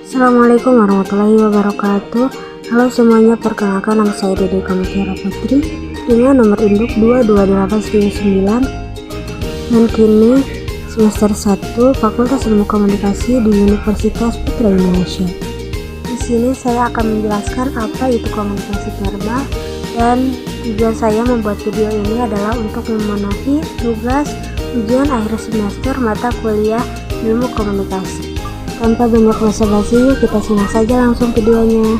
Assalamualaikum warahmatullahi wabarakatuh. Halo semuanya, perkenalkan nama saya Dede Kamutiara Putri dengan nomor induk 22899 dan kini semester 1 Fakultas Ilmu Komunikasi di Universitas Putra Indonesia. Di sini saya akan menjelaskan apa itu komunikasi verbal, dan tujuan saya membuat video ini adalah untuk memenuhi tugas ujian akhir semester mata kuliah Ilmu Komunikasi. Tanpa banyak basa-basi, yuk kita simak saja langsung videonya.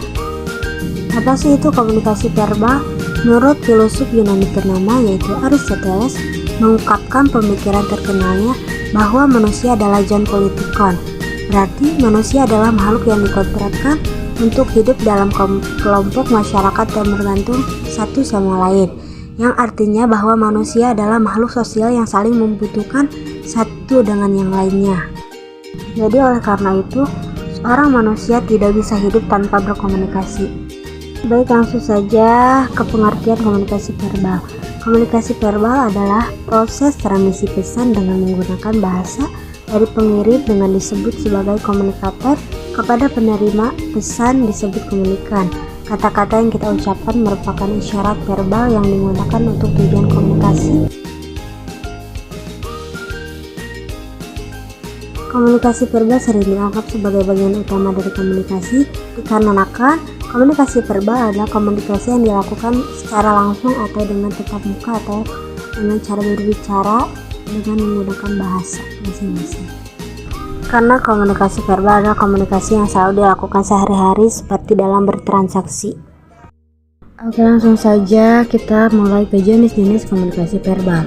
Apa sih itu komunikasi verbal? Menurut filosof Yunani ternama yaitu Aristoteles, mengungkapkan pemikiran terkenalnya bahwa manusia adalah John Politikon. Berarti manusia adalah makhluk yang dikontrakkan untuk hidup dalam kelompok masyarakat dan bergantung satu sama lain, yang artinya bahwa manusia adalah makhluk sosial yang saling membutuhkan satu dengan yang lainnya. Jadi oleh karena itu, seorang manusia tidak bisa hidup tanpa berkomunikasi. Baik, langsung saja ke pengertian komunikasi verbal. Komunikasi verbal adalah proses transmisi pesan dengan menggunakan bahasa dari pengirim dengan disebut sebagai komunikator kepada penerima pesan disebut komunikan. Kata-kata yang kita ucapkan merupakan isyarat verbal yang digunakan untuk tujuan komunikasi. Komunikasi verbal sering dianggap sebagai bagian utama dari komunikasi, dikarenakan komunikasi verbal adalah komunikasi yang dilakukan secara langsung atau dengan tatap muka atau dengan cara berbicara dengan menggunakan bahasa masing-masing. Karena komunikasi verbal adalah komunikasi yang selalu dilakukan sehari-hari seperti dalam bertransaksi. Oke, langsung saja kita mulai ke jenis-jenis komunikasi verbal.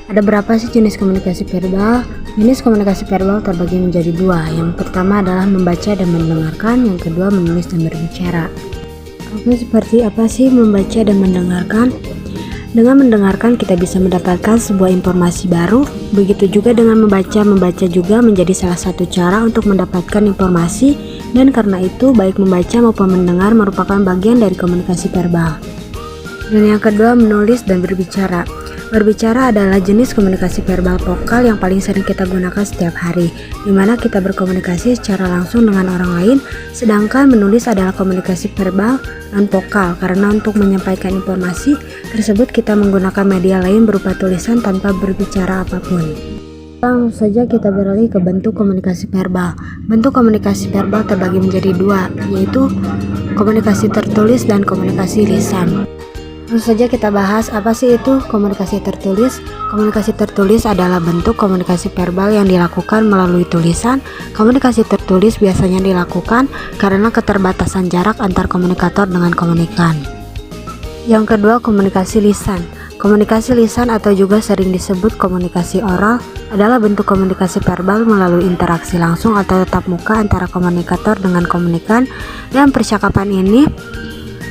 Ada berapa sih jenis komunikasi verbal? Jenis komunikasi verbal terbagi menjadi dua. Yang pertama adalah membaca dan mendengarkan, yang kedua menulis dan berbicara. Oke, seperti apa sih membaca dan mendengarkan? Dengan mendengarkan kita bisa mendapatkan sebuah informasi baru. Begitu juga dengan membaca. Membaca juga menjadi salah satu cara untuk mendapatkan informasi, dan karena itu baik membaca maupun mendengar merupakan bagian dari komunikasi verbal. Dan yang kedua, menulis dan berbicara. Berbicara adalah jenis komunikasi verbal vokal yang paling sering kita gunakan setiap hari, di mana kita berkomunikasi secara langsung dengan orang lain, sedangkan menulis adalah komunikasi verbal non-vokal, karena untuk menyampaikan informasi tersebut kita menggunakan media lain berupa tulisan tanpa berbicara apapun. Langsung saja kita beralih ke bentuk komunikasi verbal. Bentuk komunikasi verbal terbagi menjadi dua, yaitu komunikasi tertulis dan komunikasi lisan. Langsung saja kita bahas apa sih itu komunikasi tertulis. Komunikasi tertulis adalah bentuk komunikasi verbal yang dilakukan melalui tulisan. Komunikasi tertulis biasanya dilakukan karena keterbatasan jarak antar komunikator dengan komunikan. Yang kedua, komunikasi lisan. Komunikasi lisan atau juga sering disebut komunikasi oral adalah bentuk komunikasi verbal melalui interaksi langsung atau tatap muka antara komunikator dengan komunikan, dan percakapan ini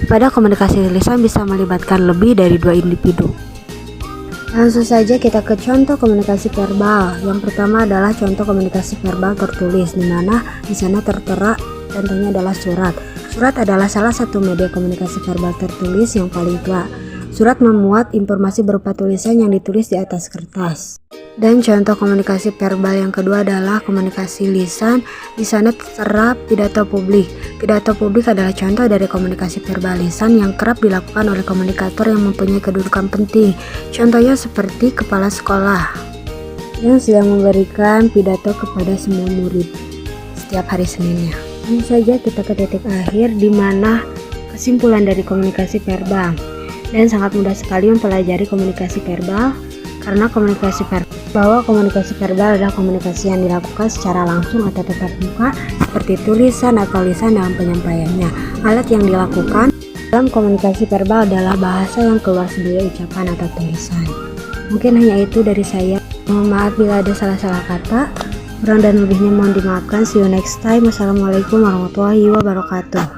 pada komunikasi lisan bisa melibatkan lebih dari dua individu. Langsung saja kita ke contoh komunikasi verbal. Yang pertama adalah contoh komunikasi verbal tertulis, di mana di sana tertera contohnya adalah surat. Surat adalah salah satu media komunikasi verbal tertulis yang paling tua. Surat memuat informasi berupa tulisan yang ditulis di atas kertas. Dan contoh komunikasi verbal yang kedua adalah komunikasi lisan. Di sana tertera pidato publik. Pidato publik adalah contoh dari komunikasi verbal lisan yang kerap dilakukan oleh komunikator yang mempunyai kedudukan penting. Contohnya seperti kepala sekolah yang sedang memberikan pidato kepada semua murid setiap hari Seninnya. Ini saja kita ke titik akhir di mana kesimpulan dari komunikasi verbal. Dan sangat mudah sekali mempelajari komunikasi verbal, karena komunikasi verbal adalah komunikasi yang dilakukan secara langsung atau tatap muka seperti tulisan atau lisan dalam penyampaiannya. Alat yang dilakukan dalam komunikasi verbal adalah bahasa yang keluar sebagai ucapan atau tulisan. Mungkin hanya itu dari saya. Mohon maaf bila ada salah-salah kata. Kurang dan lebihnya mohon dimaafkan. See you next time. Wassalamualaikum warahmatullahi wabarakatuh.